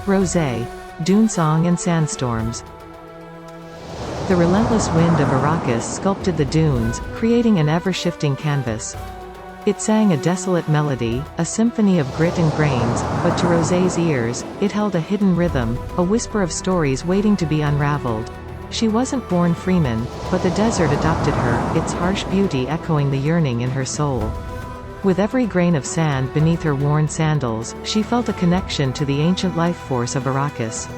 Rosé, dunesong and sandstorms. The relentless wind of Arrakis sculpted the dunes, creating an ever-shifting canvas. It sang a desolate melody, a symphony of grit and grains, but to Rosé's ears, it held a hidden rhythm, a whisper of stories waiting to be unraveled. She wasn't born Freeman, but the desert adopted her, its harsh beauty echoing the yearning in her soul. With every grain of sand beneath her worn sandals, she felt a connection to the ancient life force of Arrakis.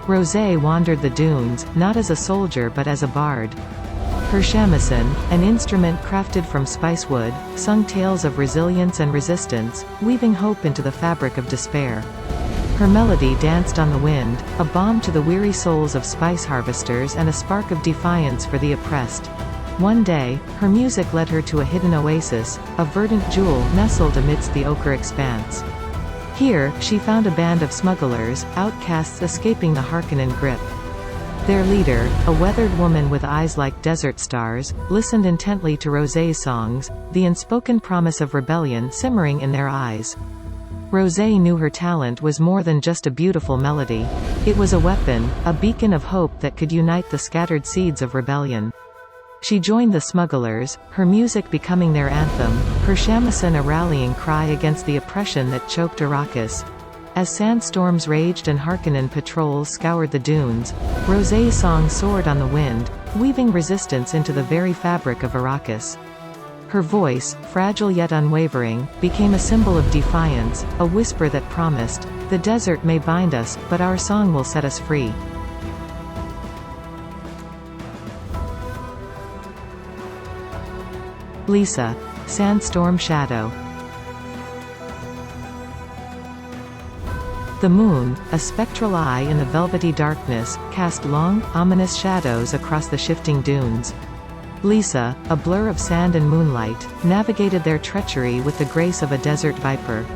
Rosé wandered the dunes, not as a soldier but as a bard. Her shamisen, an instrument crafted from spicewood, sung tales of resilience and resistance, weaving hope into the fabric of despair. Her melody danced on the wind, a balm to the weary souls of spice harvesters and a spark of defiance for the oppressed. One day, her music led her to a hidden oasis, a verdant jewel nestled amidst the ochre expanse. Here, she found a band of smugglers, outcasts escaping the Harkonnen grip. Their leader, a weathered woman with eyes like desert stars, listened intently to Rosé's songs, the unspoken promise of rebellion simmering in their eyes. Rosé knew her talent was more than just a beautiful melody. It was a weapon, a beacon of hope that could unite the scattered seeds of rebellion. She joined the smugglers, her music becoming their anthem, her shamisen a rallying cry against the oppression that choked Arrakis. As sandstorms raged and Harkonnen patrols scoured the dunes, Rosé's song soared on the wind, weaving resistance into the very fabric of Arrakis. Her voice, fragile yet unwavering, became a symbol of defiance, a whisper that promised, "The desert may bind us, but our song will set us free." Lisa, sandstorm shadow. The moon, a spectral eye in the velvety darkness, cast long, ominous shadows across the shifting dunes. Lisa, a blur of sand and moonlight, navigated their treachery with the grace of a desert viper.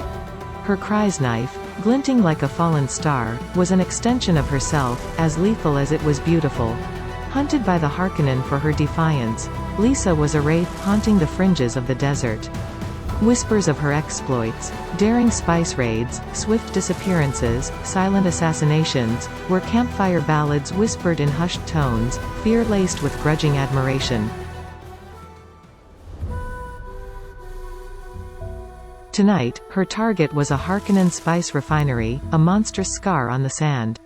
Her cries knife, glinting like a fallen star, was an extension of herself, as lethal as it was beautiful. Hunted by the Harkonnen for her defiance, Lisa was a wraith haunting the fringes of the desert. Whispers of her exploits, daring spice raids, swift disappearances, silent assassinations, were campfire ballads whispered in hushed tones, fear laced with grudging admiration. Tonight, her target was a Harkonnen spice refinery, a monstrous scar on the sand.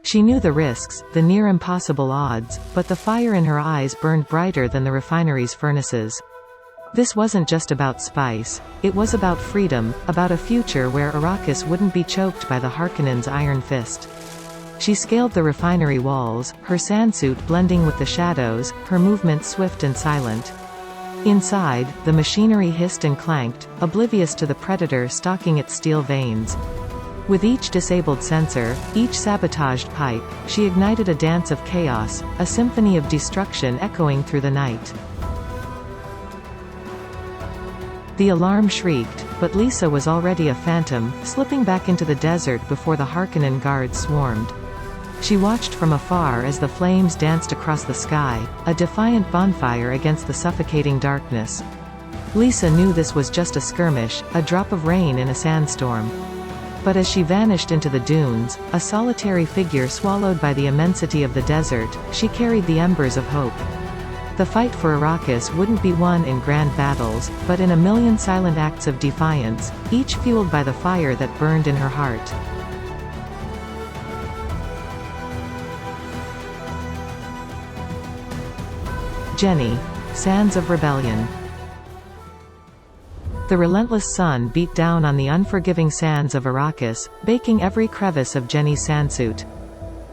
She knew the risks, the near impossible odds, but the fire in her eyes burned brighter than the refinery's furnaces. This wasn't just about spice, it was about freedom, about a future where Arrakis wouldn't be choked by the Harkonnens' iron fist. She scaled the refinery walls, her sandsuit blending with the shadows, her movements swift and silent. Inside, the machinery hissed and clanked, oblivious to the predator stalking its steel veins. With each disabled sensor, each sabotaged pipe, she ignited a dance of chaos, a symphony of destruction echoing through the night. The alarm shrieked, but Lisa was already a phantom, slipping back into the desert before the Harkonnen guards swarmed. She watched from afar as the flames danced across the sky, a defiant bonfire against the suffocating darkness. Lisa knew this was just a skirmish, a drop of rain in a sandstorm. But as she vanished into the dunes, a solitary figure swallowed by the immensity of the desert, she carried the embers of hope. The fight for Arrakis wouldn't be won in grand battles, but in a million silent acts of defiance, each fueled by the fire that burned in her heart. Jennie, Sands of Rebellion. The relentless sun beat down on the unforgiving sands of Arrakis, baking every crevice of Jennie's sandsuit.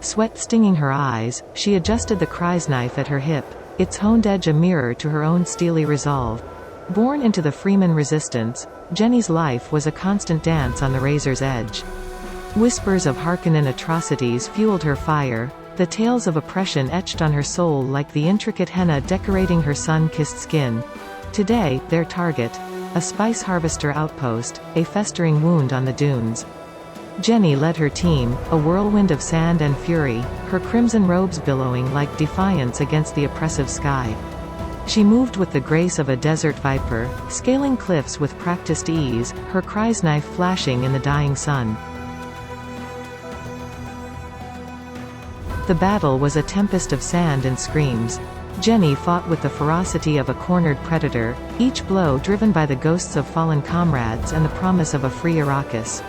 Sweat stinging her eyes, she adjusted the cries knife at her hip, its honed edge a mirror to her own steely resolve. Born into the Freeman resistance, Jennie's life was a constant dance on the razor's edge. Whispers of Harkonnen atrocities fueled her fire, the tales of oppression etched on her soul like the intricate henna decorating her sun-kissed skin. Today, their target, a spice harvester outpost, a festering wound on the dunes. Jennie led her team, a whirlwind of sand and fury, her crimson robes billowing like defiance against the oppressive sky. She moved with the grace of a desert viper, scaling cliffs with practiced ease, her cries knife flashing in the dying sun. The battle was a tempest of sand and screams. Jennie fought with the ferocity of a cornered predator, each blow driven by the ghosts of fallen comrades and the promise of a free Arrakis.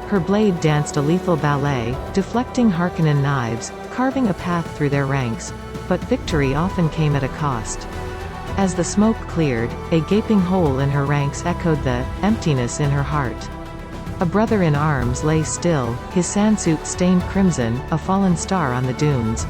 Her blade danced a lethal ballet, deflecting Harkonnen knives, carving a path through their ranks, but victory often came at a cost. As the smoke cleared, a gaping hole in her ranks echoed the emptiness in her heart. A brother in arms lay still, his sandsuit stained crimson, a fallen star on the dunes.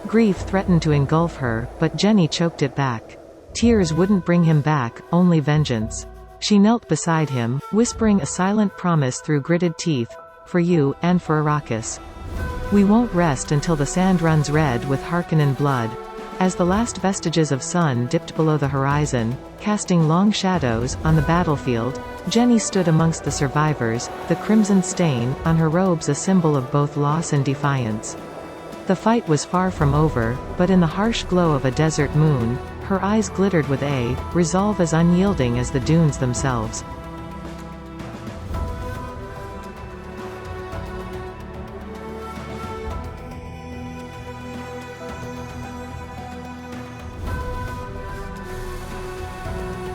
Grief threatened to engulf her, but Jennie choked it back. Tears wouldn't bring him back, only vengeance. She knelt beside him, whispering a silent promise through gritted teeth, "For you, and for Arrakis. We won't rest until the sand runs red with Harkonnen blood." As the last vestiges of sun dipped below the horizon, casting long shadows on the battlefield, Jennie stood amongst the survivors, the crimson stain on her robes a symbol of both loss and defiance. The fight was far from over, but in the harsh glow of a desert moon, her eyes glittered with a resolve as unyielding as the dunes themselves.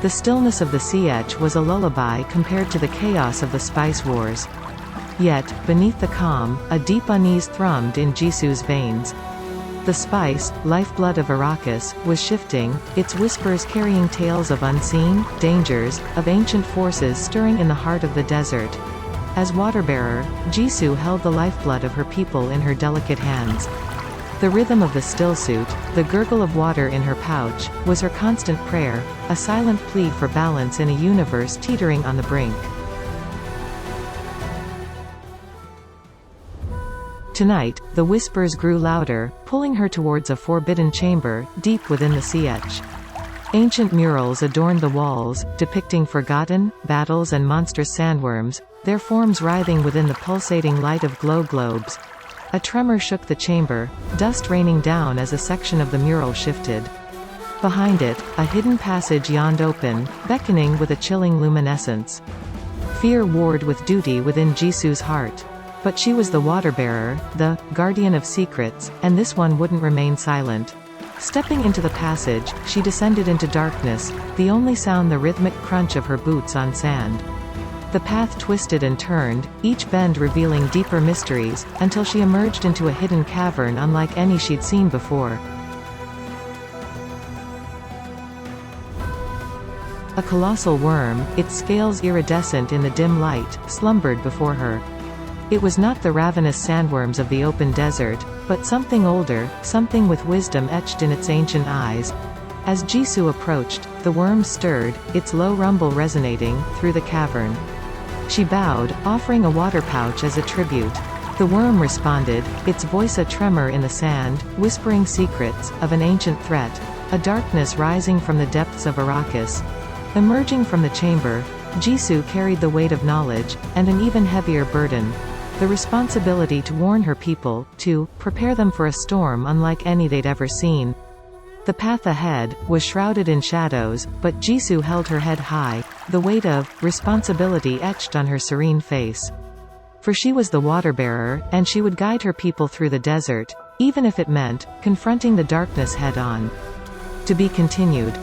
The stillness of the Sietch was a lullaby compared to the chaos of the Spice Wars. Yet, beneath the calm, a deep unease thrummed in Jisoo's veins. The spice, lifeblood of Arrakis, was shifting, its whispers carrying tales of unseen dangers, of ancient forces stirring in the heart of the desert. As waterbearer, Jisoo held the lifeblood of her people in her delicate hands. The rhythm of the stillsuit, the gurgle of water in her pouch, was her constant prayer, a silent plea for balance in a universe teetering on the brink. Tonight, the whispers grew louder, pulling her towards a forbidden chamber, deep within the Sietch. Ancient murals adorned the walls, depicting forgotten battles and monstrous sandworms, their forms writhing within the pulsating light of glow globes. A tremor shook the chamber, dust raining down as a section of the mural shifted. Behind it, a hidden passage yawned open, beckoning with a chilling luminescence. Fear warred with duty within Jisoo's heart. But she was the water-bearer, the guardian of secrets, and this one wouldn't remain silent. Stepping into the passage, she descended into darkness, the only sound the rhythmic crunch of her boots on sand. The path twisted and turned, each bend revealing deeper mysteries, until she emerged into a hidden cavern unlike any she'd seen before. A colossal worm, its scales iridescent in the dim light, slumbered before her. It was not the ravenous sandworms of the open desert, but something older, something with wisdom etched in its ancient eyes. As Jisoo approached, the worm stirred, its low rumble resonating through the cavern. She bowed, offering a water pouch as a tribute. The worm responded, its voice a tremor in the sand, whispering secrets of an ancient threat, a darkness rising from the depths of Arrakis. Emerging from the chamber, Jisoo carried the weight of knowledge, and an even heavier burden. The responsibility to warn her people, to prepare them for a storm unlike any they'd ever seen. The path ahead was shrouded in shadows, but Jisoo held her head high, the weight of responsibility etched on her serene face. For she was the water-bearer, and she would guide her people through the desert, even if it meant confronting the darkness head-on. To be continued.